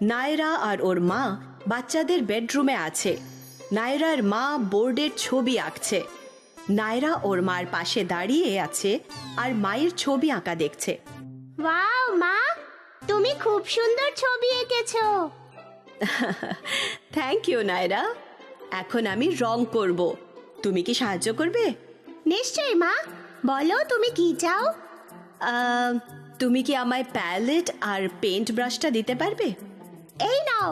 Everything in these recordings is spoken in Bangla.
নায়রা আর ওর মা বাচ্চাদের বেডরুমে আছে। নায়রার মা বোর্ডের ছবি আঁকছে। নায়রা ওর মার পাশে দাঁড়িয়ে আছে আর মায়ের ছবি আঁকা দেখছে। ওয়াও মা, তুমি খুব সুন্দর ছবি এঁকেছো। Thank you Naira. এখন আমি রং করব। তুমি কি সাহায্য করবে? নিশ্চয়ই মা, বলো তুমি কি চাও। তুমি কি আমায় প্যালেট আর পেইন্ট ব্রাশটা দিতে পারবে? এই নাও।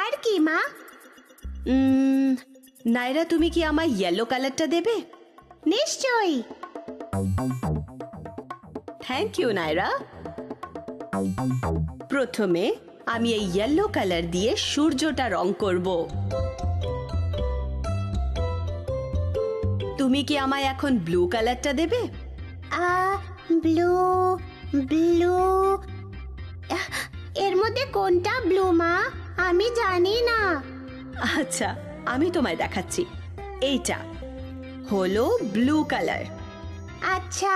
আর কি মা? নায়রা, তুমি কি আমায় ইয়েলো কালারটা দেবে? নিশ্চয়ই। Thank you Nayra. প্রথমে আমি এই ইয়েলো কালার দিয়ে সূর্যটা রং করব। তুমি কি আমায় এখন ব্লু কালারটা দেবে? ব্লু ব্লু এর মধ্যে কোনটা ব্লু মা? আমি জানি না। আচ্ছা, আমি তোমায় দেখাচ্ছি। এইটা হলো ব্লু কালার। আচ্ছা,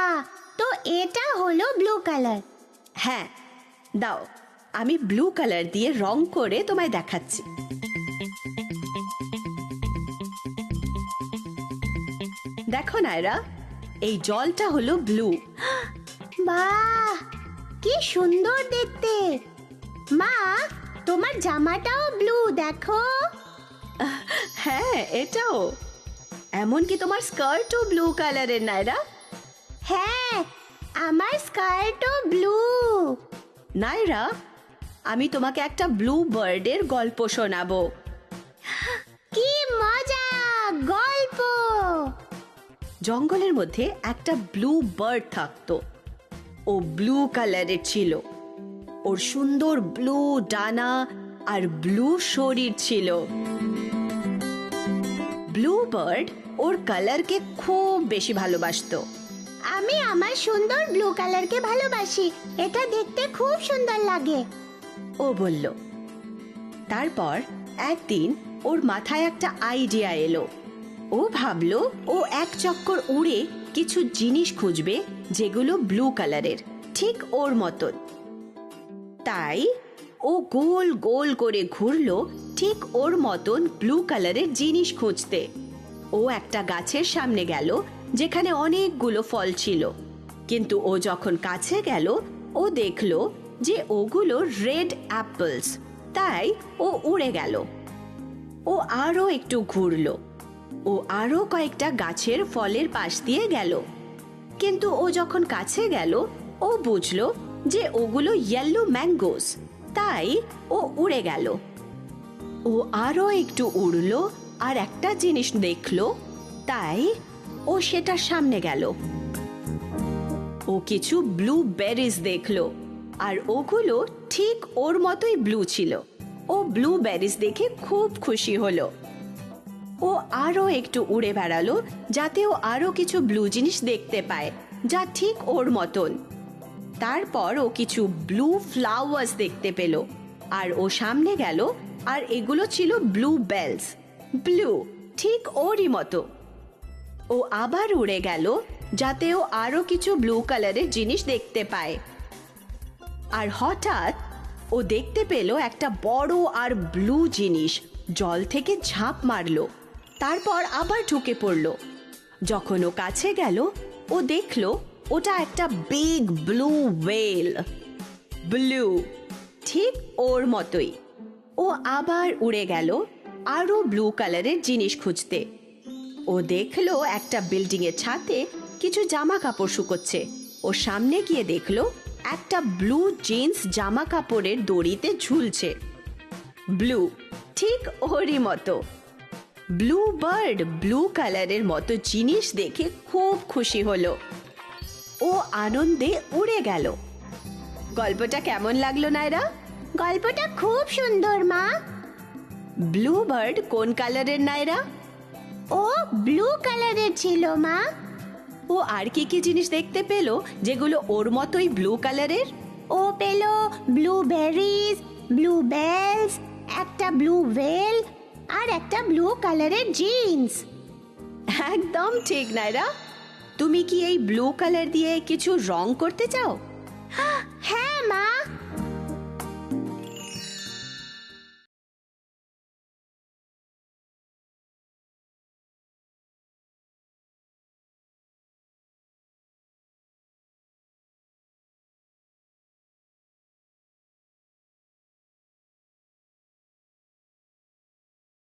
তো এটা হলো ব্লু কালার। হ্যাঁ, দাও আমি ব্লু কালার দিয়ে রং করে তোমায় দেখাচ্ছি। দেখো নায়রা, এই জলটা হলো ব্লু। বাহ, কি সুন্দর দেখতে। মা, তোমার জামাটাও ব্লু, দেখো। হ্যাঁ, এটাও। এমনকি তোমার স্কার্টও ব্লু কালারের নায়রা। হ্যাঁ, আমার স্কার্টও ব্লু। নায়রা, আমি তোমাকে একটা ব্লু বার্ডের গল্প শোনাবো। কি মজা! গল্প। জঙ্গলের মধ্যে একটা ব্লু বার্ড থাকতো। ও ব্লু কালারের ছিল। ওর সুন্দর ব্লু ডানা আর ব্লু শরীর ছিল। ব্লু বার্ড ওর কালারকে খুব বেশি ভালোবাসতো। আমি আমার সুন্দর ব্লু কালারকে ভালোবাসি, এটা দেখতে খুব সুন্দর লাগে, ও বলল। তারপর একদিন ওর মাথায় একটা আইডিয়া এলো। ও ভাবলো ও এক চক্কর উড়ে কিছু জিনিস খুঁজবে যেগুলো ব্লু কালারের, ঠিক ওর মতন। তাই ও গোল গোল করে ঘুরলো ঠিক ওর মতন ব্লু কালারের জিনিস খুঁজতে। ও একটা গাছের সামনে গেল যেখানে অনেকগুলো ফল ছিল, কিন্তু ও যখন কাছে গেল ও দেখলো যে ওগুলো রেড অ্যাপলস। তাই ও উড়ে গেল। ও আরো একটু ঘুরলো। ও আরো কয়েকটা গাছের ফলের পাশ দিয়ে গেল, কিন্তু ও যখন কাছে গেল ও বুঝলো যে ওগুলো ইয়েলো ম্যাঙ্গোস। তাই ও উড়ে গেল। ও আরো একটু উড়লো আর একটা জিনিস দেখলো, তাই ও সেটার সামনে গেল। ও কিছু ব্লু বেরিজ দেখলো আর ওগুলো ঠিক ওর মতোই ব্লু ছিল। ও ব্লু বেরিজ দেখে খুব খুশি হলো। ও আরো একটু উড়ে বেড়ালো যাতে ও আরো কিছু ব্লু জিনিস দেখতে পায় যা ঠিক ওর মতন। তারপর ও কিছু ব্লু ফ্লাওয়ার্স দেখতে পেল আর ও সামনে গেল আর এগুলো ছিল ব্লু বেলস, ব্লু ঠিক ওরই মতো। ও আবার উড়ে গেল যাতে ও আরো কিছু ব্লু কালারের জিনিস দেখতে পায়। আর হঠাৎ ও দেখতে পেল একটা বড় আর ব্লু জিনিস জল থেকে ঝাঁপ মারলো, তারপর আবার ঢুকে পড়ল। যখন ও কাছে গেল ও দেখলো ওটা একটা বিগ ব্লু ওয়েল, ব্লু ঠিক ওর মতোই। ও আবার উড়ে গেল আরো ব্লু কালারের জিনিস খুঁজতে। ও দেখলো একটা বিল্ডিং এর ছাদে কিছু জামা কাপড় শুকোচ্ছে। ও সামনে গিয়ে দেখলো একটা ব্লু জিন্স জামা কাপড়ের দড়িতে ঝুলছে, ব্লু ঠিক ওরই মতো। ব্লু বার্ড ব্লু কালারের মতো জিনিস দেখে খুব খুশি হলো। ও আনন্দে উড়ে গেল। গল্পটা কেমন লাগলো নায়রা? গল্পটা খুব সুন্দর মা। ব্লু বার্ড কোন কালারের নায়রা? ও ব্লু কালারের ছিল মা। ও আর কি কি জিনিস দেখতে পেল যেগুলো ওর মতোই ব্লু কালারের? ও পেল ব্লু বেরিজ, ব্লু বেলস, একটা ব্লু ওয়েল আর একটা ব্লু কালারের জিন্স। একদম ঠিক নায়রা। তুমি কি এই ব্লু কালার দিয়ে কিছু রং করতে চাও? হ্যাঁ,